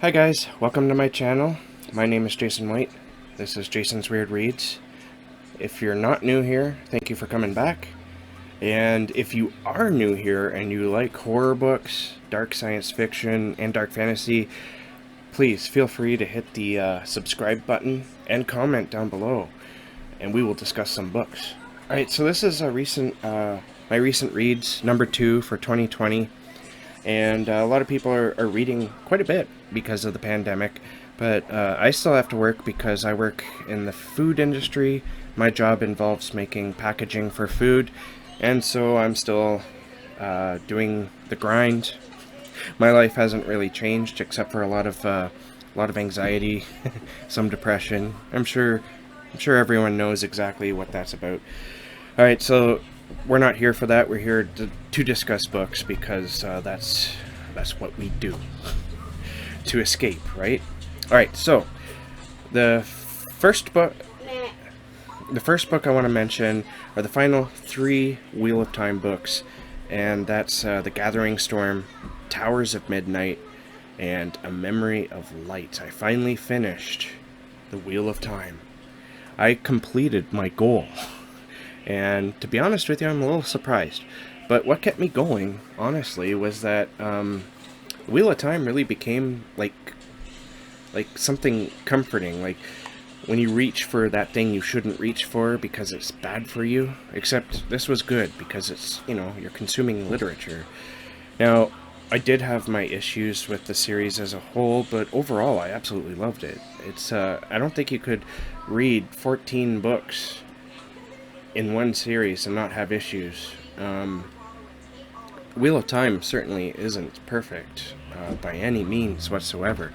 Hi guys, welcome to my channel. My name is Jason White. This is Jason's Weird Reads. If you're not new here, thank you for coming back. And if you are new here and you like horror books, dark science fiction, and dark fantasy, please feel free to hit the subscribe button and comment down below, and we will discuss some books. Alright, so this is my recent reads, number 2 for 2020. And a lot of people are reading quite a bit because of the pandemic, but I still have to work because I work in the food industry. My job involves making packaging for food, and so I'm still doing the grind. My life hasn't really changed except for a lot of anxiety, some depression. I'm sure everyone knows exactly what that's about. All right, so we're not here for that. We're here to discuss books because that's what we do. To escape, right? All right, so the first book I want to mention are the final 3 Wheel of Time books, and that's The Gathering Storm, Towers of Midnight, and A Memory of Light. I finally finished The Wheel of Time. I completed my goal. And to be honest with you, I'm a little surprised. But what kept me going, honestly, was that Wheel of Time really became like something comforting. Like when you reach for that thing you shouldn't reach for because it's bad for you. Except this was good because it's, you're consuming literature. Now, I did have my issues with the series as a whole, but overall I absolutely loved it. It's I don't think you could read 14 books in one series and not have issues. Wheel of Time certainly isn't perfect by any means whatsoever,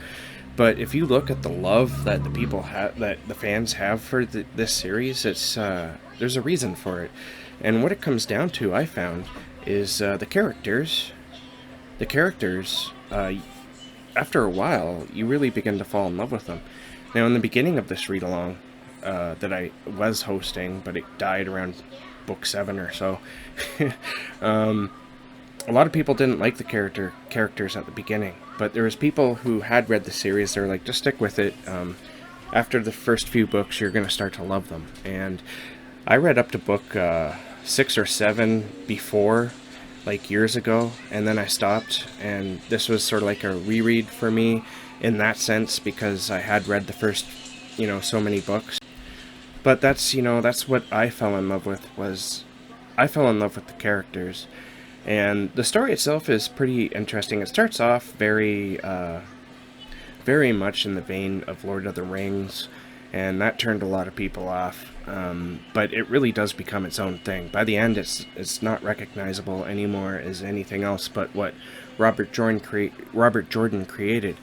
but if you look at the love that the people have, that the fans have for this series, it's there's a reason for it. And what it comes down to, I found, is the characters. The characters, after a while, you really begin to fall in love with them. Now, in the beginning of this read-along, that I was hosting, but it died around book 7 or so. A lot of people didn't like the characters at the beginning, but there was people who had read the series. They were like, just stick with it. After the first few books, you're going to start to love them. And I read up to book 6 or 7 before, like years ago, and then I stopped, and this was sort of like a reread for me in that sense, because I had read the first, so many books. But that's what I fell in love with, I fell in love with the characters. And the story itself is pretty interesting. It starts off very much in the vein of Lord of the Rings, and that turned a lot of people off. But it really does become its own thing. By the end, it's not recognizable anymore as anything else but what Robert Jordan created.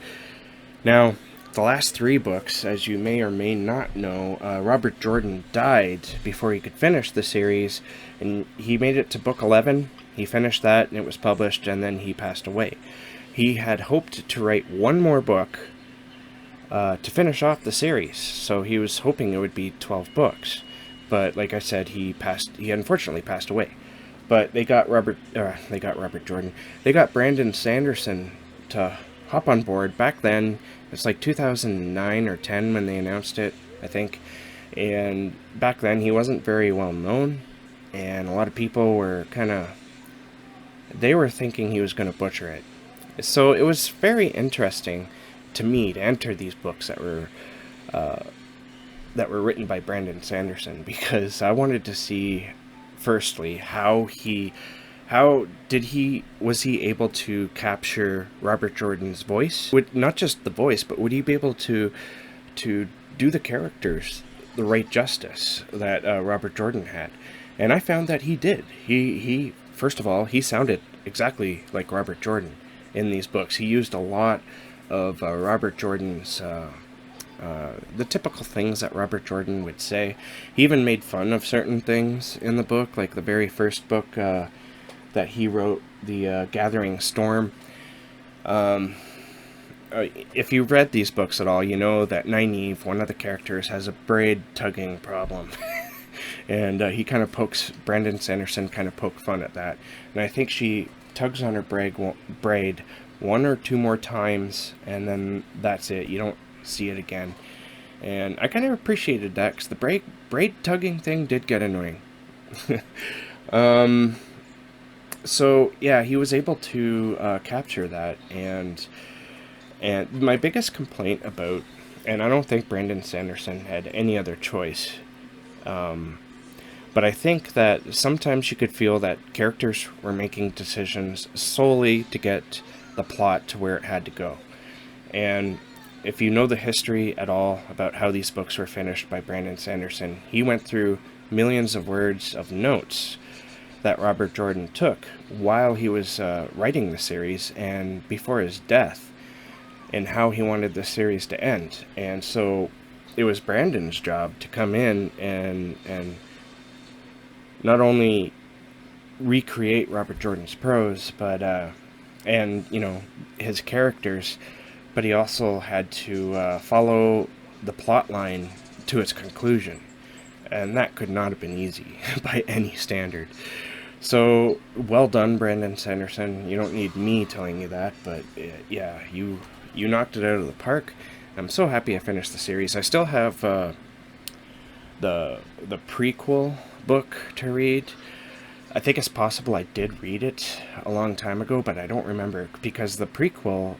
Now, the last 3 books, as you may or may not know, Robert Jordan died before he could finish the series, and he made it to book 11. He finished that, and it was published, and then he passed away. He had hoped to write one more book to finish off the series, so he was hoping it would be 12 books. But like I said, he unfortunately passed away. But they got Brandon Sanderson to hop on board. Back then, it's like 2009 or 10 when they announced it, I think. And back then, he wasn't very well known, and a lot of people were they were thinking he was going to butcher it. So it was very interesting to me to enter these books that were written by Brandon Sanderson, because I wanted to see, firstly, was he able to capture Robert Jordan's voice? Not just the voice, but would he be able to do the characters the right justice that Robert Jordan had? And I found that he did. He first of all, he sounded exactly like Robert Jordan in these books. He used a lot of Robert Jordan's the typical things that Robert Jordan would say. He even made fun of certain things in the book, like the very first book that he wrote, The Gathering Storm. If you've read these books at all, you know that Nynaeve, one of the characters, has a braid tugging problem. And Brandon Sanderson kind of poked fun at that. And I think she tugs on her braid one or two more times, and then that's it. You don't see it again. And I kind of appreciated that, because the braid tugging thing did get annoying. So yeah, he was able to capture that, and my biggest complaint about, and I don't think Brandon Sanderson had any other choice, but I think that sometimes you could feel that characters were making decisions solely to get the plot to where it had to go. And if you know the history at all about how these books were finished by Brandon Sanderson, he went through millions of words of notes that Robert Jordan took while he was writing the series and before his death, and how he wanted the series to end. And so it was Brandon's job to come in and not only recreate Robert Jordan's prose, but and his characters, but he also had to follow the plot line to its conclusion, and that could not have been easy by any standard. So well done, Brandon Sanderson. You don't need me telling you that, but yeah, you knocked it out of the park. I'm so happy I finished the series. I still have the prequel book to read. I think it's possible I did read it a long time ago, but I don't remember, because the prequel,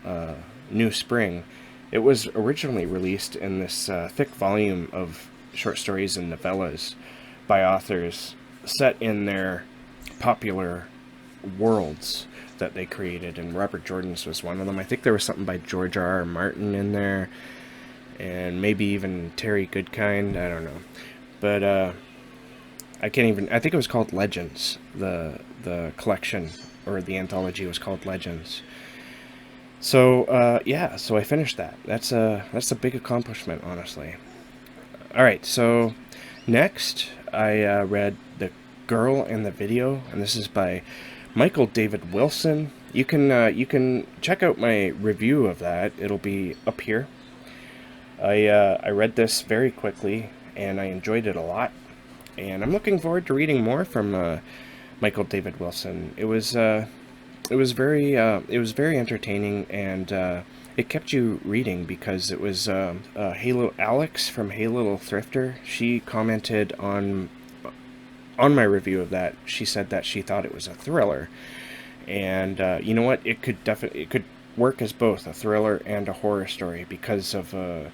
New Spring, it was originally released in this thick volume of short stories and novellas by authors set in their popular worlds that they created, and Robert Jordan's was one of them. I think there was something by George R.R. Martin in there, and maybe even Terry Goodkind, I don't know. But I think it was called Legends. The collection, or the anthology, was called Legends. So yeah, so I finished that. That's a big accomplishment, honestly. All right, so next I read The Girl in the Video, and this is by Michael David Wilson. You can check out my review of that. It'll be up here. I read this very quickly, and I enjoyed it a lot, and I'm looking forward to reading more from Michael David Wilson. It was very entertaining, and it kept you reading, because it was Halo Alex from Hey Little Thrifter. She commented on my review of that. She said that she thought it was a thriller, and you know what? It could work as both a thriller and a horror story, because of a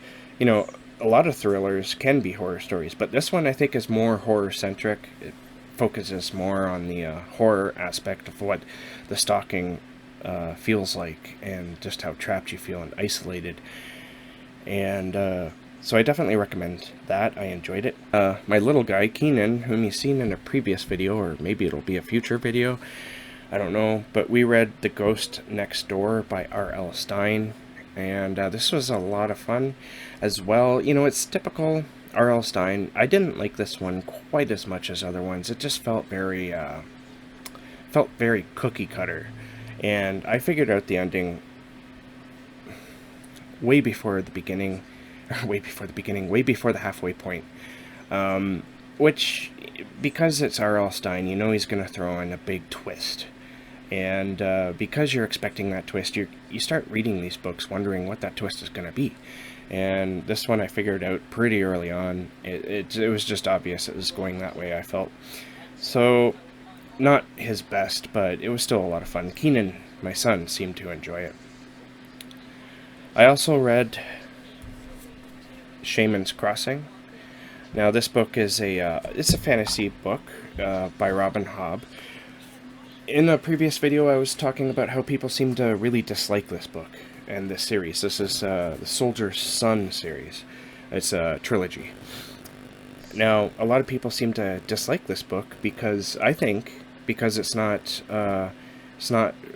lot of thrillers can be horror stories, but this one I think is more horror centric. It focuses more on the horror aspect of what the stalking feels like, and just how trapped you feel and isolated. And so I definitely recommend that. I enjoyed it. My little guy, Keenan, whom you've seen in a previous video, or maybe it'll be a future video, I don't know, but we read The Ghost Next Door by R.L. Stine, and this was a lot of fun as well. It's typical R.L. Stine. I didn't like this one quite as much as other ones. It just felt very cookie cutter, and I figured out the ending way before the halfway point. Which, because it's R.L. Stine, he's going to throw in a big twist. And because you're expecting that twist, you start reading these books wondering what that twist is going to be. And this one I figured out pretty early on. It was just obvious it was going that way, I felt. So, not his best, but it was still a lot of fun. Keenan, my son, seemed to enjoy it. I also read Shamans Crossing. Now, this book is it's a fantasy book by Robin Hobb. In a previous video, I was talking about how people seem to really dislike this book and this series. This is the Soldier's Son series. It's a trilogy. Now, a lot of people seem to dislike this book because it's not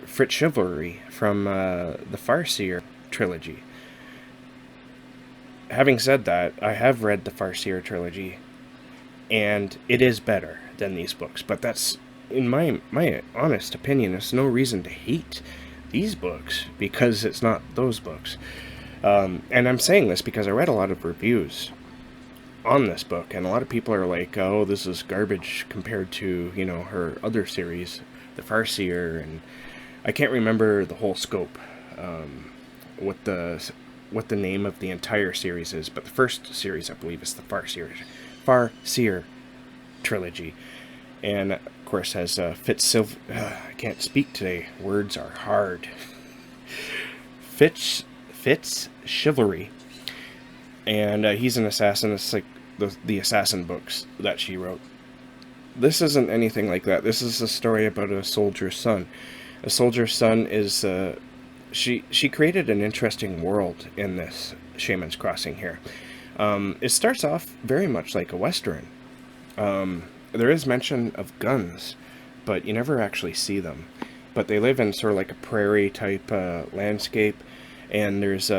Fritz Chivalry from the Farseer trilogy. Having said that, I have read the Farseer trilogy, and it is better than these books, but that's, in my honest opinion, there's no reason to hate these books because it's not those books. And I'm saying this because I read a lot of reviews on this book, and a lot of people are like, oh, this is garbage compared to, her other series, the Farseer, and I can't remember the whole scope what the name of the entire series is, but the first series, I believe, is the Farseer trilogy, and of course has I can't speak today. Words are hard. Fitz Chivalry, and he's an assassin. It's like the assassin books that she wrote. This isn't anything like that. This is a story about a soldier's son. A soldier's son is she created an interesting world in this Shamans Crossing here. It starts off very much like a Western. There is mention of guns, but you never actually see them. But they live in sort of like a prairie type landscape, and there's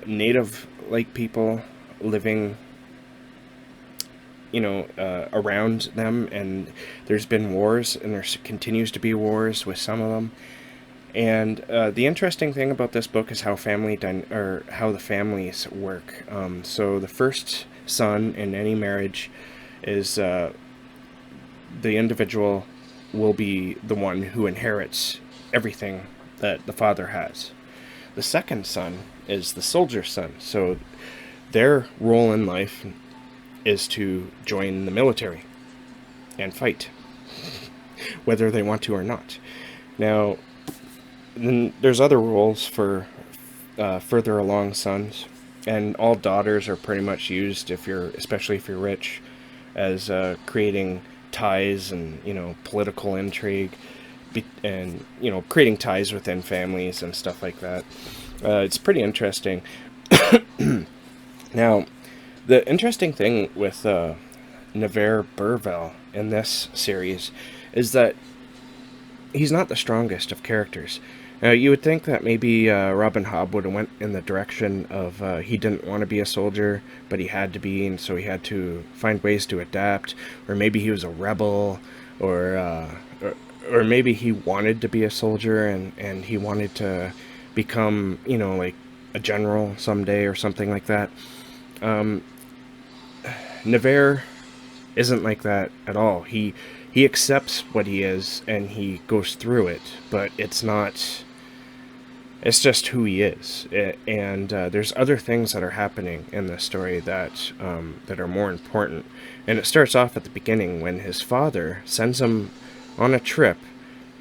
native-like people living, around them, and there's been wars, and there continues to be wars with some of them. And the interesting thing about this book is how how the families work. So the first son in any marriage is the individual will be the one who inherits everything that the father has. The second son is the soldier's son. So their role in life is to join the military and fight, whether they want to or not. Now, then there's other roles for further along sons, and all daughters are pretty much used, especially if you're rich, as creating ties and political intrigue, and creating ties within families and stuff like that. It's pretty interesting. Now, the interesting thing with Nevere Burvell in this series is that he's not the strongest of characters. You would think that maybe Robin Hobb would have went in the direction of he didn't want to be a soldier, but he had to be, and so he had to find ways to adapt. Or maybe he was a rebel, or maybe he wanted to be a soldier and he wanted to become, like a general someday or something like that. Nevere isn't like that at all. He accepts what he is and he goes through it, but it's just who he is. And there's other things that are happening in this story that are more important. And it starts off at the beginning when his father sends him on a trip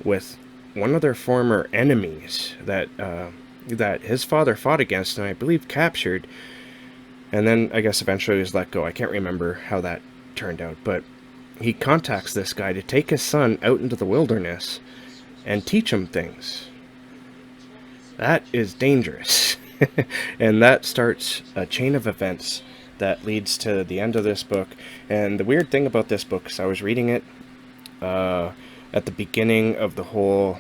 with one of their former enemies that his father fought against and I believe captured. And then I guess eventually he was let go. I can't remember how that turned out, but he contacts this guy to take his son out into the wilderness and teach him things. That is dangerous. And that starts a chain of events that leads to the end of this book. And the weird thing about this book is I was reading it at the beginning of the whole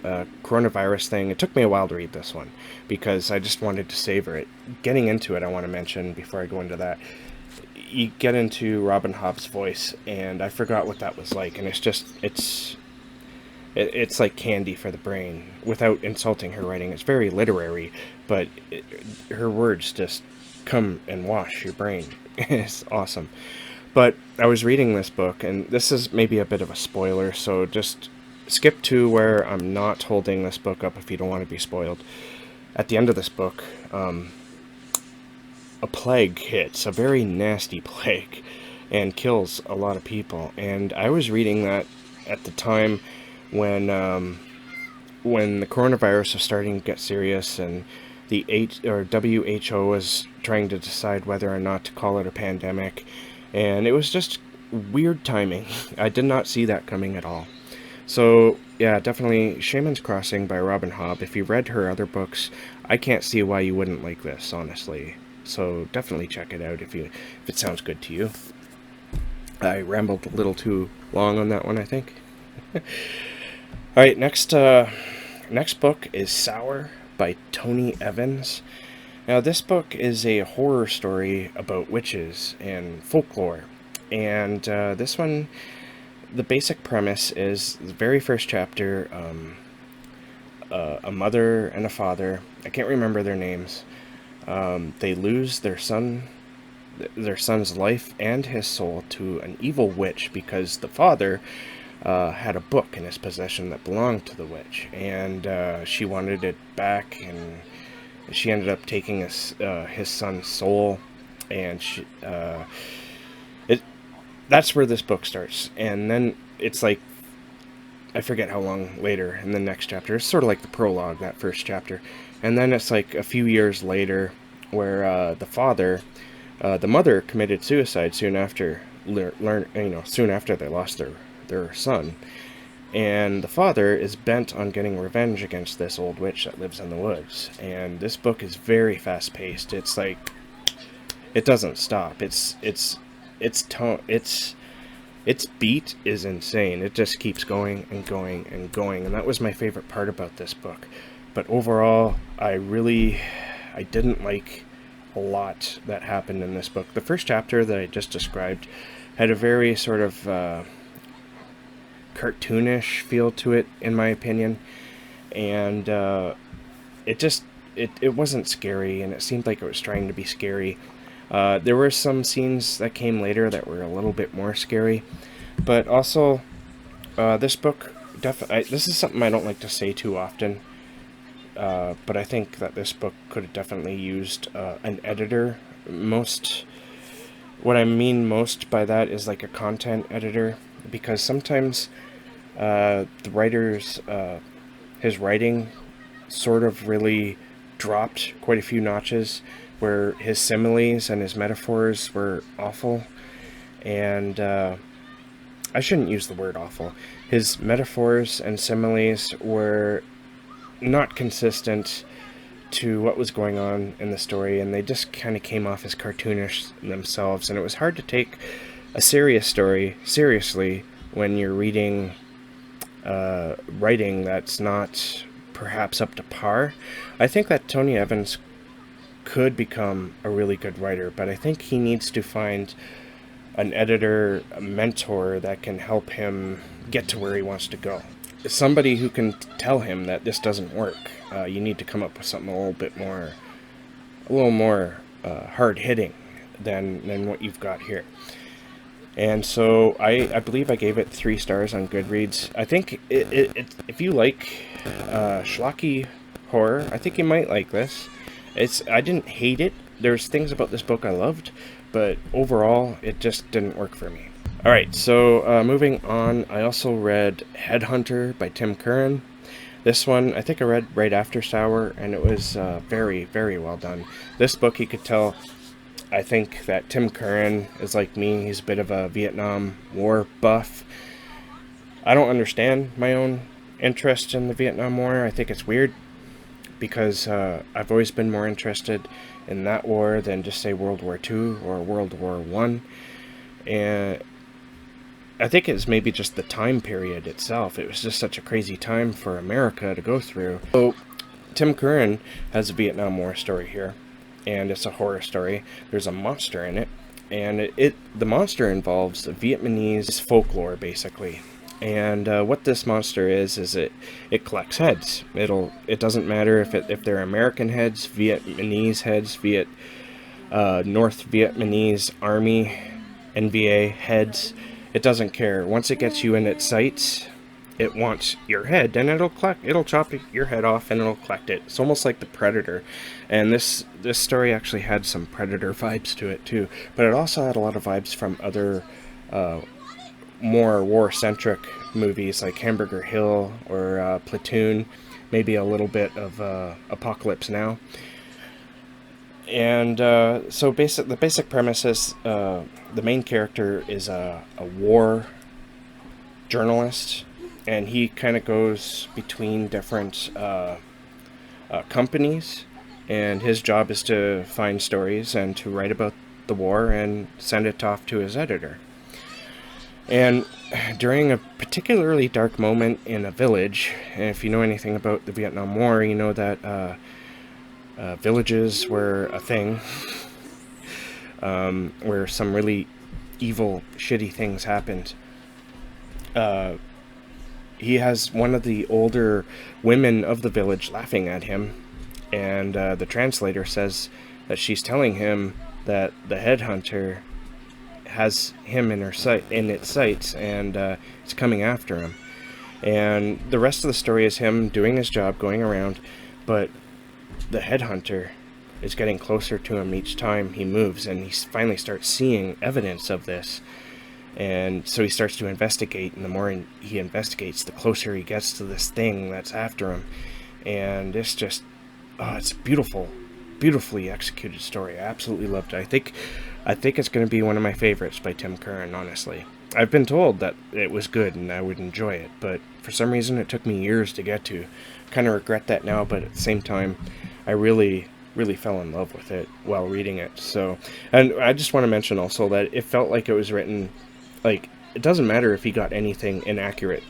coronavirus thing. It took me a while to read this one because I just wanted to savor it. Getting into it, I want to mention before I go into that, you get into Robin Hobb's voice, and I forgot what that was like, and it's like candy for the brain, without insulting her writing. It's very literary, but her words just come and wash your brain. It's awesome. But I was reading this book, and this is maybe a bit of a spoiler, so just skip to where I'm not holding this book up if you don't want to be spoiled. At the end of this book, a plague hits, a very nasty plague, and kills a lot of people. And I was reading that at the time when the coronavirus was starting to get serious, and the WHO was trying to decide whether or not to call it a pandemic, and it was just weird timing. I did not see that coming at all. So yeah, definitely Shamans Crossing by Robin Hobb. If you read her other books, I can't see why you wouldn't like this, honestly. So definitely check it out if it sounds good to you. I rambled a little too long on that one, I think. Alright, next book is Sour by Tony Evans. Now, this book is a horror story about witches and folklore. And this one, the basic premise is, the very first chapter, a mother and a father, I can't remember their names, they lose their son's life and his soul to an evil witch because the father had a book in his possession that belonged to the witch, and she wanted it back, and she ended up taking his son's soul, and that's where this book starts. And then it's like, I forget how long later in the next chapter. It's sort of like the prologue, that first chapter. And then it's like a few years later where the mother committed suicide soon after soon after they lost their son. And the father is bent on getting revenge against this old witch that lives in the woods. And this book is very fast-paced. It's like, it doesn't stop. Its beat is insane. It just keeps going and going and going. And that was my favorite part about this book. But overall, I didn't like a lot that happened in this book. The first chapter that I just described had a very sort of cartoonish feel to it, in my opinion, and it wasn't scary, and it seemed like it was trying to be scary. There were some scenes that came later that were a little bit more scary, but also this book this is something I don't like to say too often, but I think that this book could have definitely used an editor. What I mean most by that is like a content editor, because sometimes the writer's his writing sort of really dropped quite a few notches, where his similes and his metaphors were awful. And I shouldn't use the word awful. His metaphors and similes were not consistent to what was going on in the story, and they just kind of came off as cartoonish themselves, and it was hard to take a serious story seriously when you're reading writing that's not perhaps up to par. I think that Tony Evans could become a really good writer, but I think he needs to find an editor, a mentor that can help him get to where he wants to go. Somebody who can tell him that this doesn't work. You need to come up with something a little more hard-hitting than what you've got here. And so I believe I gave it 3 stars on Goodreads. I think if you like schlocky horror, I think you might like this. I didn't hate it. There's things about this book I loved, but overall, it just didn't work for me. Alright, so moving on, I also read Headhunter by Tim Curran. This one, I think I read right after Sour, and it was very, very well done. This book, you could tell, I think that Tim Curran is like me. He's a bit of a Vietnam War buff. I don't understand my own interest in the Vietnam War. I think it's weird, because I've always been more interested in that war than just, say, World War II or World War I. And I think it's maybe just the time period itself. It was just such a crazy time for America to go through. So Tim Curran has a Vietnam War story here, and it's a horror story. There's a monster in it, and the monster involves Vietnamese folklore, basically. And what this monster is it collects heads. It doesn't matter if they're American heads, Vietnamese heads, North Vietnamese Army, NVA heads. It doesn't care. Once it gets you in its sights, it wants your head, and it'll chop your head off, and it'll collect it. It's almost like the Predator. And this story actually had some Predator vibes to it too, but it also had a lot of vibes from other more war-centric movies like Hamburger Hill or Platoon, maybe a little bit of Apocalypse Now. And so the basic premise is the main character is a war journalist, and he kind of goes between different companies, and his job is to find stories and to write about the war and send it off to his editor. And during a particularly dark moment in a village, and if you know anything about the Vietnam War, you know that villages were a thing, where some really evil, shitty things happened. He has one of the older women of the village laughing at him, and the translator says that she's telling him that the headhunter has him in its sights, and it's coming after him. And the rest of the story is him doing his job, going around, but the Headhunter is getting closer to him each time he moves, and he finally starts seeing evidence of this. And so he starts to investigate, and the more he investigates, the closer he gets to this thing that's after him. And it's just, it's a beautifully executed story. I absolutely loved it. I think it's going to be one of my favorites by Tim Curran, honestly. I've been told that it was good and I would enjoy it, but for some reason it took me years to get to. Kind of regret that now, but at the same time, I really fell in love with it while reading it. So, and I just want to mention also that it felt like it was written, like, it doesn't matter if he got anything inaccurate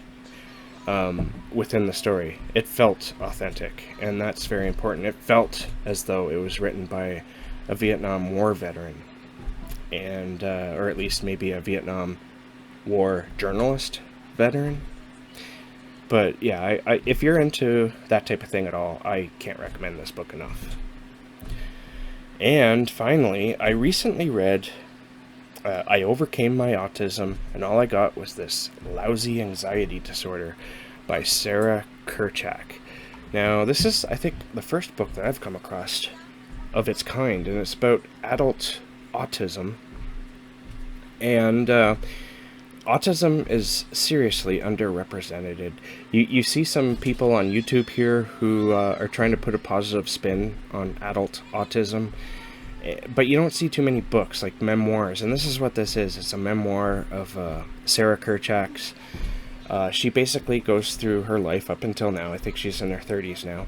within the story. It felt authentic, and that's very important. It felt as though it was written by a Vietnam War veteran, and or at least maybe a Vietnam War journalist veteran. But yeah, I if you're into that type of thing at all, I can't recommend this book enough. And finally, I recently read I Overcame My Autism, and all I got was this lousy anxiety disorder by Sarah Kerchak. Now, this is, I think, the first book that I've come across of its kind, and it's about adult autism. And autism is seriously underrepresented. You see some people on YouTube here who are trying to put a positive spin on adult autism, but you don't see too many books, like memoirs, and this is what this is. It's a memoir of Sarah Kerchak's. She basically goes through her life up until now. I think she's in her 30s now,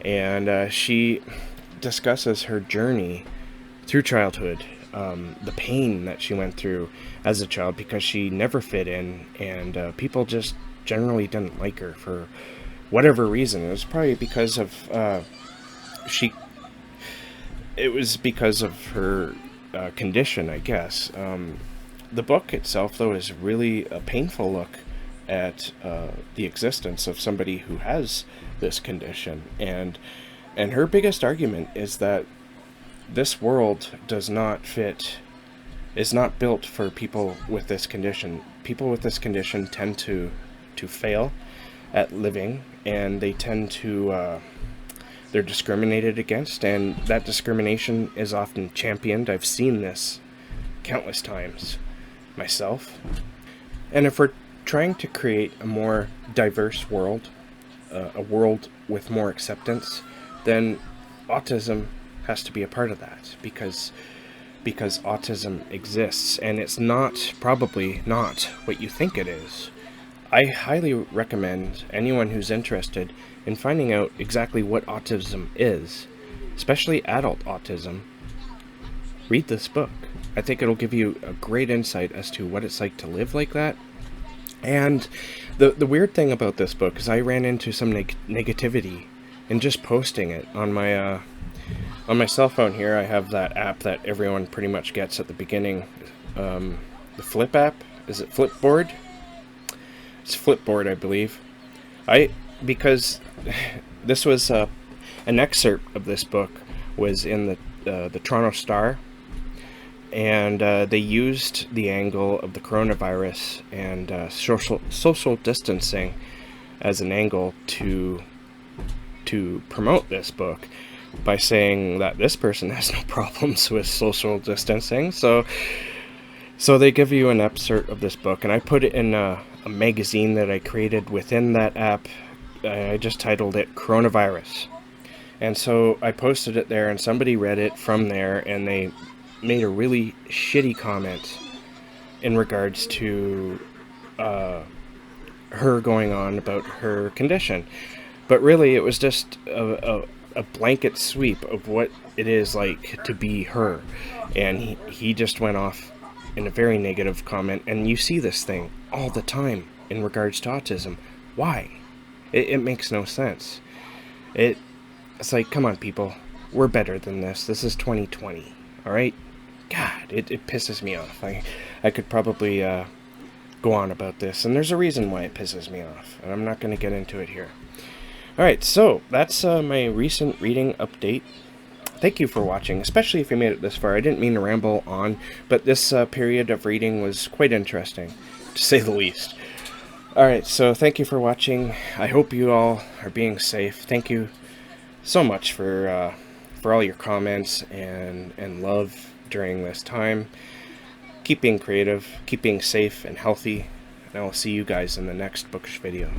and she discusses her journey through childhood, the pain that she went through as a child because she never fit in, and people just generally didn't like her for whatever reason. It was probably because of it was because of her condition, I guess. The book itself, though, is really a painful look at the existence of somebody who has this condition, and her biggest argument is that this world is not built for people with this condition. People with this condition tend to fail at living, and they tend to they're discriminated against, and that discrimination is often championed. I've seen this countless times myself. And if we're trying to create a more diverse world, a world with more acceptance, then autism has to be a part of that, because autism exists, and it's probably not what you think it is. I highly recommend anyone who's interested in finding out exactly what autism is, especially adult autism, read this book. I think it'll give you a great insight as to what it's like to live like that. And the weird thing about this book is I ran into some negativity in just posting it on my cell phone here. I have that app that everyone pretty much gets at the beginning, the Flip app. Is it Flipboard? It's Flipboard, I believe. Because this was an excerpt of this book was in the Toronto Star, and they used the angle of the coronavirus and social distancing as an angle to promote this book by saying that this person has no problems with social distancing. So they give you an excerpt of this book, and I put it in a magazine that I created within that app. I just titled it Coronavirus. And so I posted it there, and somebody read it from there, and they made a really shitty comment in regards to her going on about her condition. But really, it was just a blanket sweep of what it is like to be her. And he just went off in a very negative comment. And you see this thing all the time in regards to autism. Why? It makes no sense. It's like, come on, people. We're better than this. This is 2020. All right? God, it pisses me off. I could probably go on about this. And there's a reason why it pisses me off. And I'm not going to get into it here. Alright, so that's my recent reading update. thank you for watching, especially if you made it this far. I didn't mean to ramble on, but this period of reading was quite interesting, to say the least. Alright, so thank you for watching. I hope you all are being safe. Thank you so much for all your comments and love during this time. Keep being creative, keep being safe and healthy, and I will see you guys in the next bookish video.